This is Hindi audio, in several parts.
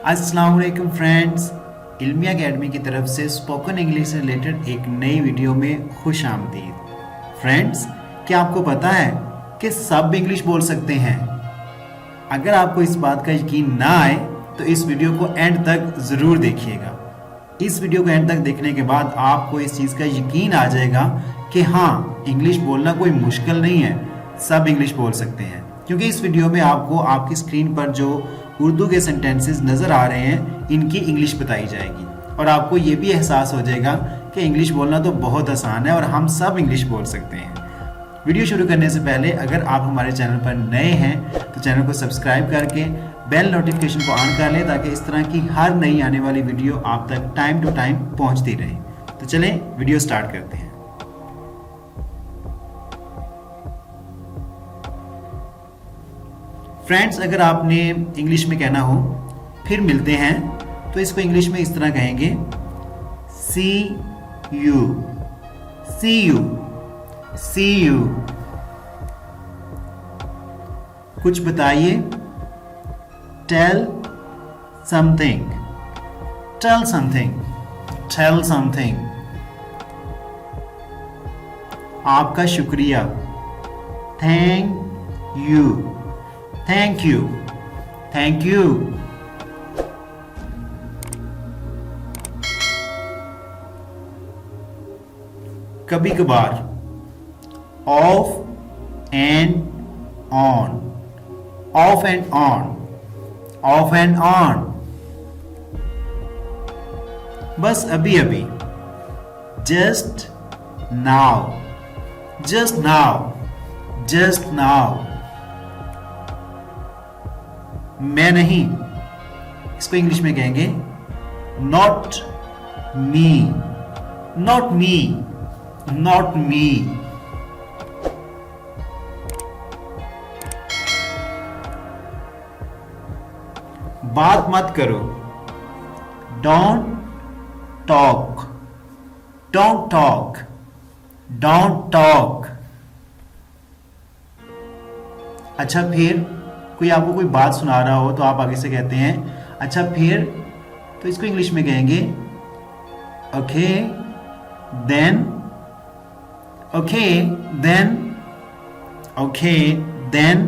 अस्सलाम वालेकुम फ्रेंड्स, इल्मी एकेडमी की तरफ से स्पोकन इंग्लिश से रिलेटेड एक नई वीडियो में खुश आमदीद। फ्रेंड्स, क्या आपको पता है कि सब इंग्लिश बोल सकते हैं? अगर आपको इस बात का यकीन ना आए तो इस वीडियो को एंड तक ज़रूर देखिएगा। इस वीडियो को एंड तक देखने के बाद आपको इस चीज़ का यकीन आ जाएगा कि हाँ, इंग्लिश बोलना कोई मुश्किल नहीं है, सब इंग्लिश बोल सकते हैं। क्योंकि इस वीडियो में आपको आपकी स्क्रीन पर जो उर्दू के सेंटेंसेस नज़र आ रहे हैं, इनकी इंग्लिश बताई जाएगी और आपको ये भी एहसास हो जाएगा कि इंग्लिश बोलना तो बहुत आसान है और हम सब इंग्लिश बोल सकते हैं। वीडियो शुरू करने से पहले अगर आप हमारे चैनल पर नए हैं तो चैनल को सब्सक्राइब करके बेल नोटिफिकेशन को ऑन कर लें ताकि इस तरह की हर नई आने वाली वीडियो आप तक टाइम टू टाइम पहुंचती रहे। तो चलें वीडियो स्टार्ट करते हैं। फ्रेंड्स, अगर आपने इंग्लिश में कहना हो फिर मिलते हैं तो इसको इंग्लिश में इस तरह कहेंगे, see you, see you, see you. कुछ बताइए, tell something, tell something, tell something. आपका शुक्रिया, thank you, thank you, thank you. कभी कभार, off and on, off and on, off and on. बस अभी अभी, just now, just now, just now. मैं नहीं, इसको इंग्लिश में कहेंगे not me, not me, not me. बात मत करो, don't talk, don't talk, don't talk. अच्छा फिर, कोई आपको कोई बात सुना रहा हो तो आप आगे से कहते हैं अच्छा फिर, तो इसको इंग्लिश में कहेंगे okay then, okay then, okay then.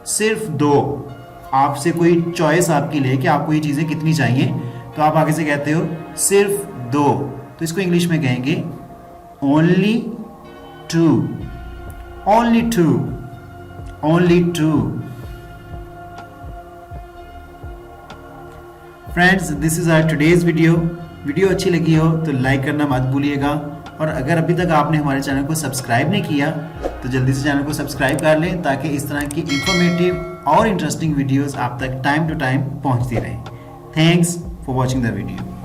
सिर्फ दो, आपसे कोई चॉइस आपकी ले कि आपको ये चीजें कितनी चाहिए, तो आप आगे से कहते हो सिर्फ दो, तो इसको इंग्लिश में कहेंगे only two, only two, only two. Friends, this is our today's video. Video अच्छी लगी हो तो लाइक करना मत भूलिएगा और अगर अभी तक आपने हमारे चैनल को सब्सक्राइब नहीं किया तो जल्दी से चैनल को सब्सक्राइब कर लें ताकि इस तरह की इंफॉर्मेटिव और इंटरेस्टिंग वीडियोस आप तक टाइम टू टाइम पहुंचती रहें। Thanks for watching the video.